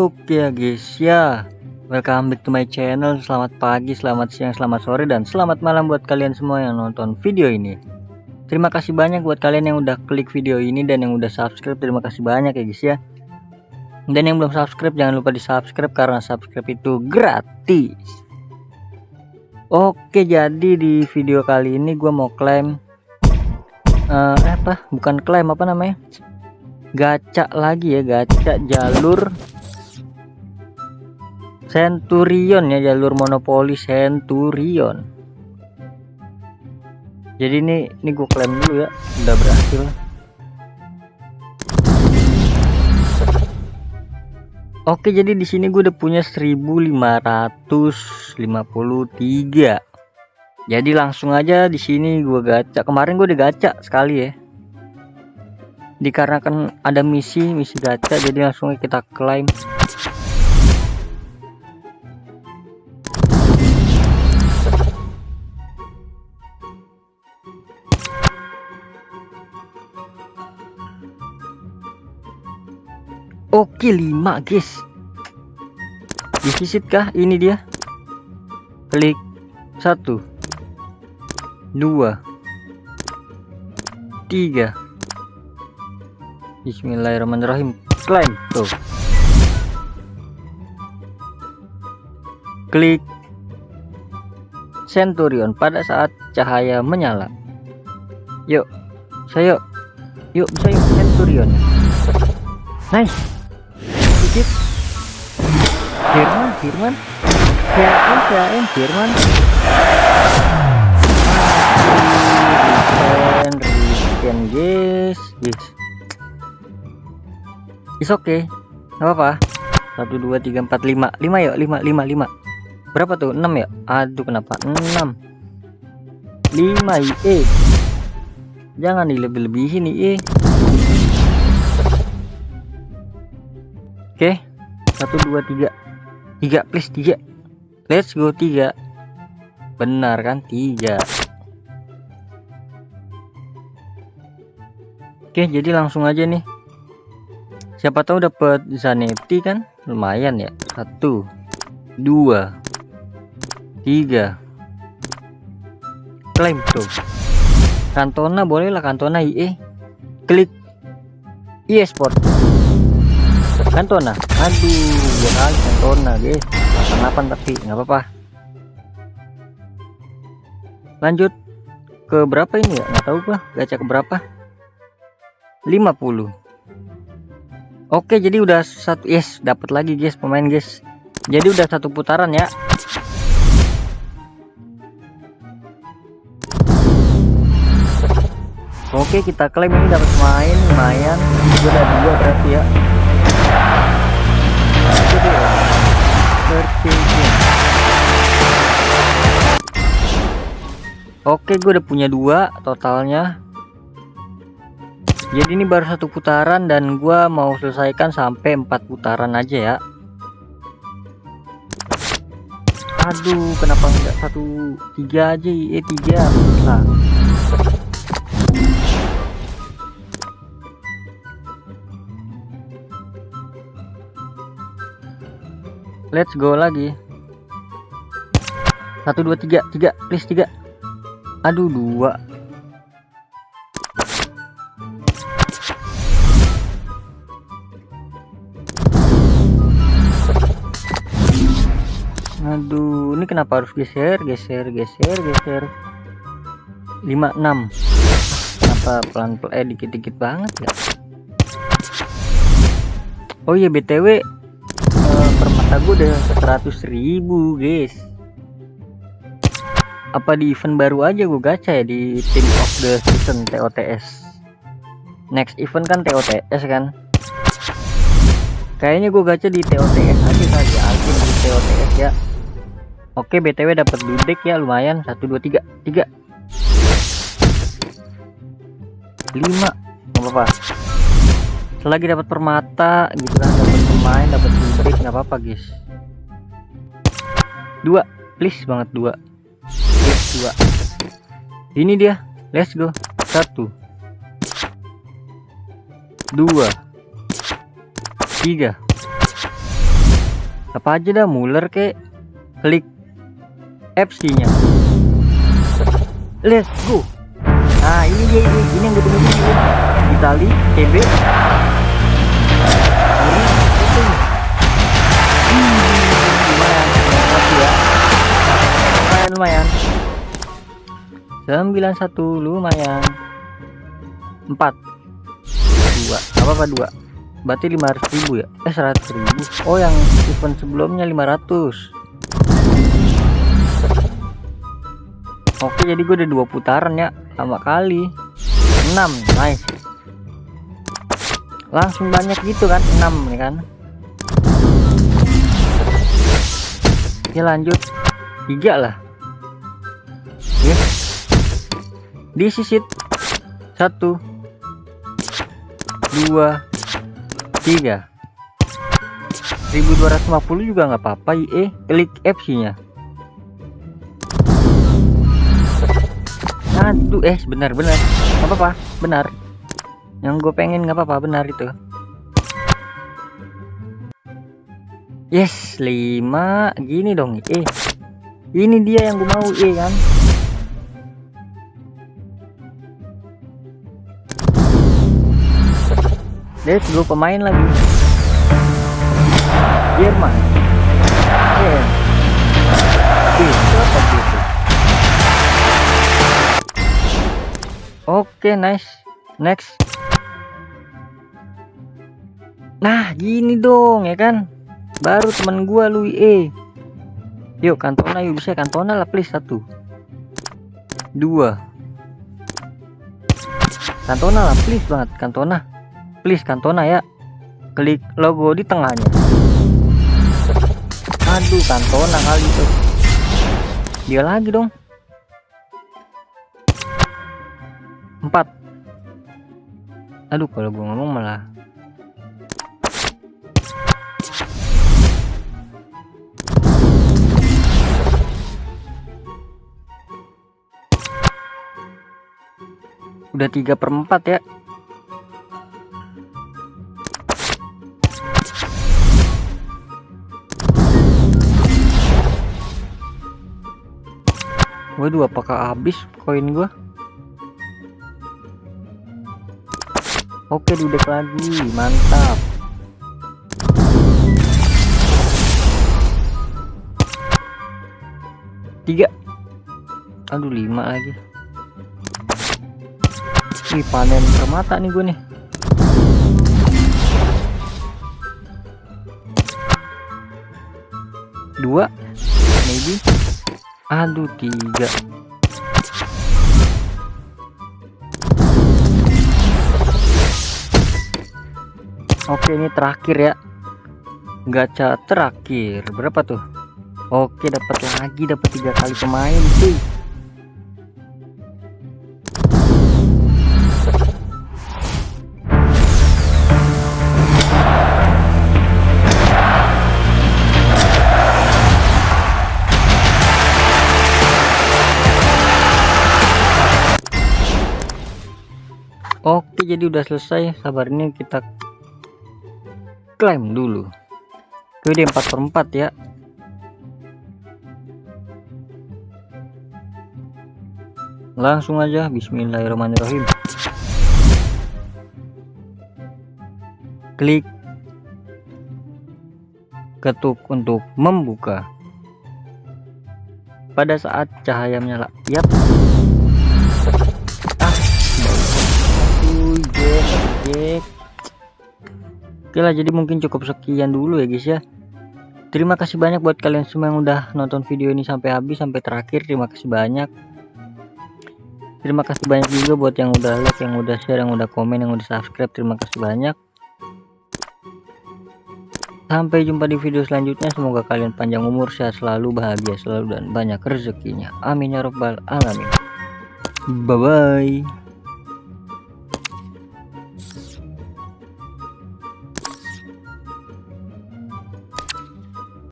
Oke ya guys ya, welcome back to my channel. Selamat pagi, selamat siang, selamat sore, dan selamat malam buat kalian semua yang nonton video ini. Terima kasih banyak buat kalian yang udah klik video ini dan yang udah subscribe. Terima kasih banyak ya guys ya. Dan yang belum subscribe jangan lupa di subscribe karena subscribe itu gratis. Oke, jadi di video kali ini gue mau klaim bukan klaim, apa namanya, gacha lagi ya, gacha jalur Centurion ya, jalur monopoli Centurion. Jadi ini gue klaim dulu ya, udah berhasil. Oke, jadi di sini gue udah punya 1553. Jadi langsung aja di sini gue gacha. Kemarin gue udah gacha sekali ya. Dikarenakan ada misi gacha, jadi langsung kita klaim. Oke, 5 guys. Divisit kah? Ini dia. Klik 1 2 3. Bismillahirrahmanirrahim. Klaim tuh. Klik Centurion pada saat cahaya menyala. Yuk, saya yuk bisa yuk Centurion. Nice. Sedikit. Firman. Firman. Return guys. Is okay. Gak apa-apa. 1 2 3 4 5. 5 yuk, 5. Berapa tuh? 6 ya? Aduh, kenapa 6? 5 IE. Jangan dilebih-lebihin IE. Oke. 1 2 3. 3 please, 3. Let's go 3. Benar kan? 3. Oke, jadi langsung aja nih. Siapa tahu dapat Zanetti kan? Lumayan ya. 1 2 3. Klaim tuh. Cantona boleh lah, Cantona IE. Klik eSport. Cantona. Aduh, ya kali Cantona guys. 88 tapi nggak apa-apa. Lanjut ke berapa ini ya? Nggak tahu gua. Gacha ke berapa? 50. Oke, jadi udah satu, yes, dapat lagi guys pemain guys. Jadi udah satu putaran ya. Oke, kita klaim ini dapat main lumayan. Udah 2 berarti ya. Oke, gue udah punya 2 totalnya. Jadi ini baru satu putaran dan gua mau selesaikan sampai 4 putaran aja ya. Aduh, kenapa enggak 1 3 aja? 3. Nah. Let's go lagi. 1 2 3 please 3. Aduh, 2. Aduh, ini kenapa harus geser? 5 6. Kenapa pelan-pelan dikit-dikit banget ya? Oh iya, BTW permata gue udah 100.000 guys. Apa di event baru aja gue gacha ya, di Team of the Season TOTS. Next event kan TOTS kan. Kayaknya gue gacha di TOTS aja kali ya, di TOTS ya. Oke, BTW dapat dudek ya, lumayan. 1 2 3. 5. Enggak apa-apa. Selagi dapat permata gitu kan, dapat pemain, dapat dudek, nggak apa-apa guys. 2, please banget 2. Yes, 2. Ini dia. Let's go. 1 2 3 Apa aja dah, Muller kek. Klik FC-nya. Let's go. Nah, ini dia, ini yang gue tunggu. Itali, TB. Lumayan. 91 lumayan. 4 2 apa 2 berarti 500.000 ya, 100.000. Oh, yang event sebelumnya 500. Oke, jadi gue udah 2 putaran ya, sama kali 6. Nice, langsung banyak gitu kan, 6 nih kan. Ya lanjut 3 lah ya. Disisit 1 2 3 1250 juga nggak apa-apa. Klik FC-nya. Aduh, benar nggak apa-apa, benar. Yang gue pengen nggak apa-apa, benar itu. Yes, 5 gini dong. Ini dia yang gue mau, kan. Let's go, pemain lagi. Jerman. Apa gitu? Oke, nice. Next. Nah, gini dong ya kan. Baru teman gua lu. Yuk, Cantona, yuk, bisa Cantona lah, please. 1 2 Cantona lah, please banget, Cantona. Please Cantona ya. Klik logo di tengahnya. Aduh, Cantona kali itu. Dia lagi dong. 4. Aduh, kalau gua ngomong malah. Udah 3/4 ya. Waduh, apakah habis koin gua? Oke, duduk lagi, mantap. Tiga. Aduh, 5 lagi. Wih, panen permata nih gue nih. Dua, maybe. Aduh, 3. Oke, ini terakhir ya. Gacha terakhir. Berapa tuh? Oke, dapat 3 kali pemain sih. Oke, jadi udah selesai. Sabar, ini kita klaim dulu. Udah 4/4 ya. Langsung aja, bismillahirrahmanirrahim. Klik ketuk untuk membuka. Pada saat cahaya menyala, yap. Oke lah, jadi mungkin cukup sekian dulu ya guys ya. Terima kasih banyak buat kalian semua yang udah nonton video ini sampai habis, sampai terakhir. Terima kasih banyak. Terima kasih banyak juga buat yang udah like, yang udah share, yang udah komen, yang udah subscribe. Terima kasih banyak. Sampai jumpa di video selanjutnya. Semoga kalian panjang umur, sehat selalu, bahagia selalu, dan banyak rezekinya. Amin ya robbal alamin. Bye bye.